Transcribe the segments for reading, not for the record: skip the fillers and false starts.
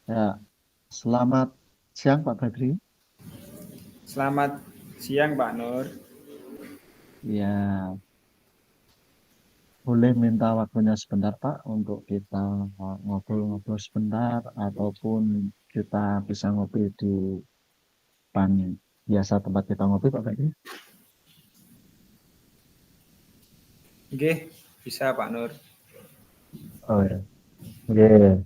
Ya, selamat siang Pak Badri. Selamat siang Pak Nur. Ya, boleh minta waktunya sebentar Pak untuk kita ngobrol-ngobrol sebentar ataupun kita bisa ngopi di depan biasa tempat kita ngopi Pak Badri. Oke, bisa Pak Nur. Oh ya. Oke.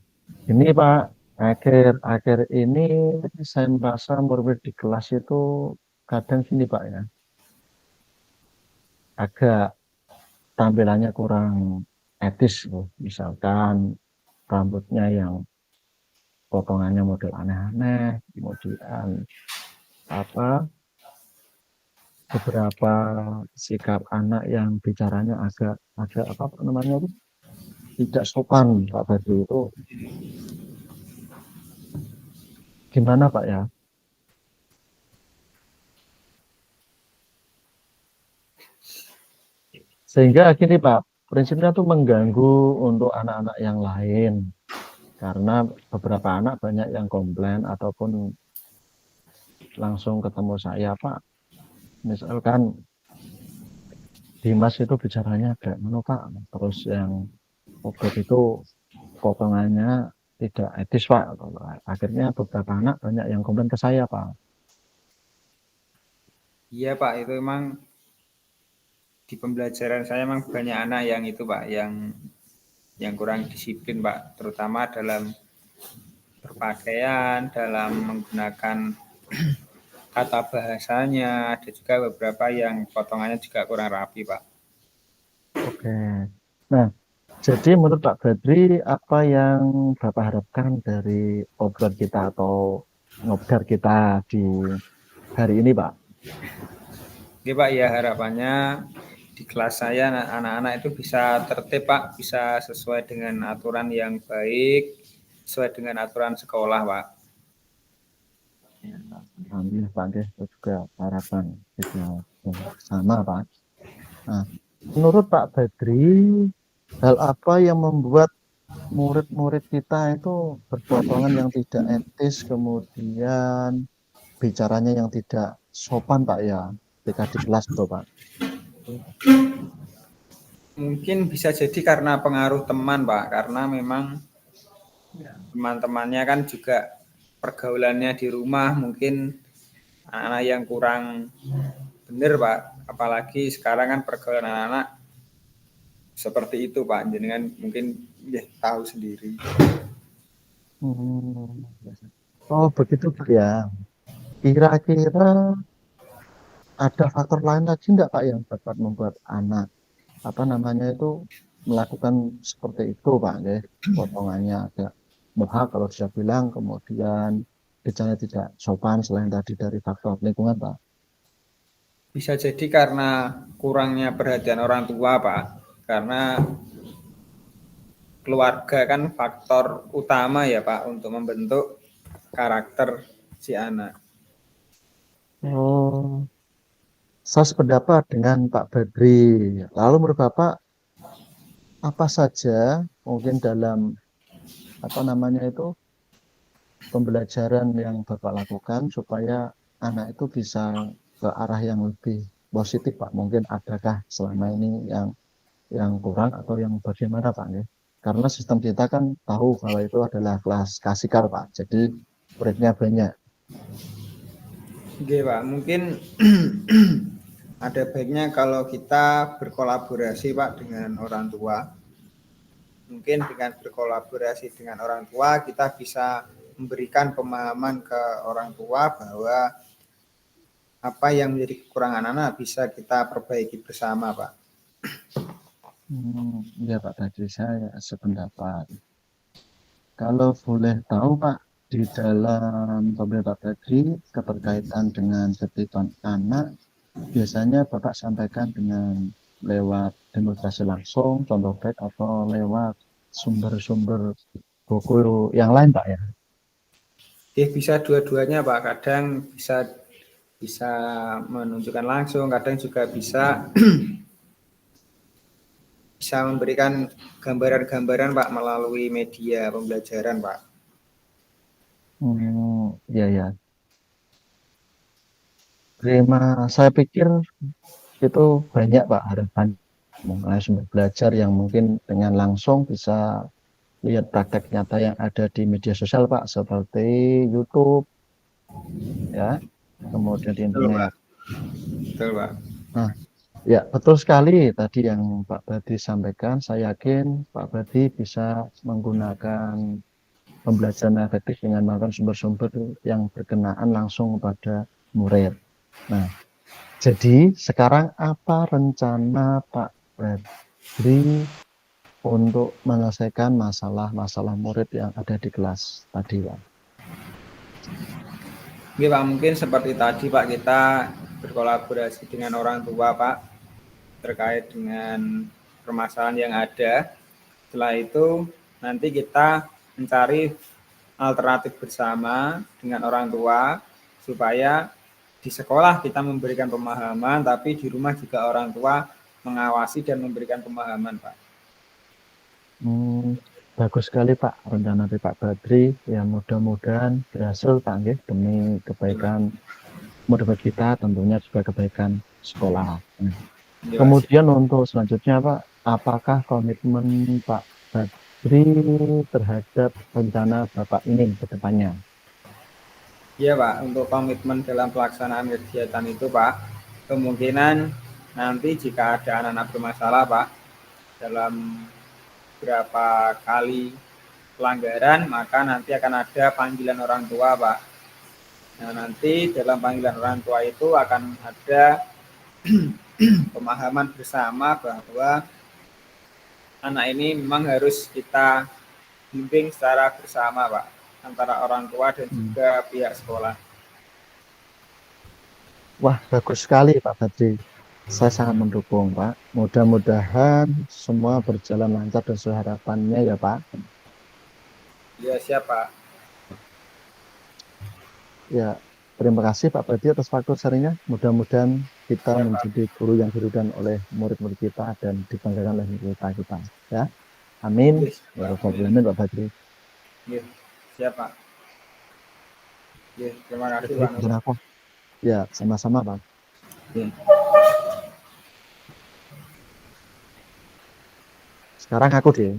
Ini Pak, akhir-akhir ini saya merasa murid di kelas itu kadang sini Pak ya, agak tampilannya kurang etis loh. Misalkan rambutnya yang potongannya model aneh-aneh, kemudian apa beberapa sikap anak yang bicaranya agak agak apa namanya itu tidak sopan Pak Badru itu gimana Pak ya? Sehingga akhirnya Pak prinsipnya tuh mengganggu untuk anak-anak yang lain karena beberapa anak banyak yang komplain ataupun langsung ketemu saya Pak misalkan Dimas itu bicaranya agak mana Pak terus yang Obed itu potongannya tidak etis Pak. Akhirnya beberapa anak banyak yang komplain ke saya Pak. Iya Pak, itu emang di pembelajaran saya emang banyak anak yang itu Pak, yang kurang disiplin Pak, terutama dalam berpakaian, dalam menggunakan kata bahasanya, ada juga beberapa yang potongannya juga kurang rapi Pak. Oke. Nah, jadi menurut Pak Badri apa yang Bapak harapkan dari obrolan kita atau ngobrol kita di hari ini Pak? Oke Pak, ya harapannya di kelas saya anak-anak itu bisa tertib Pak, bisa sesuai dengan aturan yang baik, sesuai dengan aturan sekolah Pak. Ya, alhamdulillah Pak, itu juga harapan kita sama Pak. Nah, menurut Pak Badri, hal apa yang membuat murid-murid kita itu berpotongan yang tidak etis, kemudian bicaranya yang tidak sopan Pak ya, ketika di kelas tuh Pak. Mungkin bisa jadi karena pengaruh teman, Pak. Karena memang teman-temannya kan juga pergaulannya di rumah mungkin anak-anak yang kurang benar, Pak. Apalagi sekarang kan pergaulan anak-anak seperti itu, Pak. Jadi kan mungkin ya tahu sendiri. Hmm. Oh begitu Pak ya. Kira-kira ada faktor lain lagi nggak Pak yang dapat membuat anak apa namanya itu melakukan seperti itu Pak ya? Potongannya agak mohak kalau sudah bilang, kemudian bicaranya tidak sopan selain tadi dari faktor lingkungan Pak. Bisa jadi karena kurangnya perhatian orang tua, Pak. Karena keluarga kan faktor utama ya, Pak, untuk membentuk karakter si anak. Oh, saya sependapat dengan Pak Badri. Lalu menurut Bapak apa saja mungkin dalam apa namanya itu pembelajaran yang Bapak lakukan supaya anak itu bisa ke arah yang lebih positif Pak. Mungkin adakah selama ini yang kurang atau yang bagaimana Pak ya? Karena sistem kita kan tahu kalau itu adalah kelas kasikar Pak. Jadi muridnya banyak. Oke, Pak. Mungkin ada baiknya kalau kita berkolaborasi Pak dengan orang tua. Mungkin dengan berkolaborasi dengan orang tua kita bisa memberikan pemahaman ke orang tua bahwa apa yang menjadi kekurangan anak bisa kita perbaiki bersama Pak. Ya Pak tadi saya sependapat. Kalau boleh tahu Pak, di dalam pemerintah tadi keterkaitan dengan ketertiban anak, biasanya Bapak sampaikan dengan lewat demonstrasi langsung, contoh baik atau lewat sumber-sumber buku yang lain Pak ya. Bisa dua-duanya Pak. Kadang bisa bisa menunjukkan langsung, kadang juga bisa bisa memberikan gambaran-gambaran Pak melalui media pembelajaran Pak. Ya ya. Terima, saya pikir itu banyak Pak harapan mengenai sumber belajar yang mungkin dengan langsung bisa lihat praktek nyata yang ada di media sosial Pak, seperti YouTube ya, kemudian di Betul Pak, internet. betul Pak. Nah, ya betul sekali tadi yang Pak Badi sampaikan. Saya yakin Pak Badi bisa menggunakan pembelajaran efektif dengan menggunakan sumber-sumber yang berkenaan langsung kepada murid. Nah, jadi sekarang apa rencana Pak Badri untuk menyelesaikan masalah-masalah murid yang ada di kelas tadi, Pak? Oke Pak, mungkin seperti tadi Pak, kita berkolaborasi dengan orang tua Pak terkait dengan permasalahan yang ada. Setelah itu nanti kita mencari alternatif bersama dengan orang tua supaya di sekolah kita memberikan pemahaman, tapi di rumah juga orang tua mengawasi dan memberikan pemahaman Pak. Hmm, bagus sekali Pak rencana dari Pak Badri. Ya mudah-mudahan berhasil Pak nggih, demi kebaikan murid kita, tentunya juga kebaikan sekolah. Nah, kemudian untuk selanjutnya Pak, apakah komitmen Pak Badri terhadap rencana Bapak ini ke depannya? Iya Pak, untuk komitmen dalam pelaksanaan kegiatan itu Pak, kemungkinan nanti jika ada anak-anak bermasalah Pak, dalam berapa kali pelanggaran, maka nanti akan ada panggilan orang tua Pak. Nah nanti dalam panggilan orang tua itu akan ada pemahaman bersama bahwa anak ini memang harus kita bimbing secara bersama Pak, antara orang tua dan Hmm. juga pihak sekolah. Wah, bagus sekali Pak Badri. Saya sangat mendukung Pak. Mudah-mudahan semua berjalan lancar dan sesuai harapannya ya Pak. Ya siapa? Ya, terima kasih Pak Badri atas waktu sharingnya. Mudah-mudahan kita Siapa? menjadi guru yang diridhoi oleh murid-murid kita dan dibanggakan oleh murid kita. Ya, amin. Yes, Ya, Pak. Rabbal alamin, Pak Badri. Yes, siapa? Yes, terima kasih Badri, Pak Nur. dan aku. Ya, sama-sama Pak. Yes. Sekarang aku deh.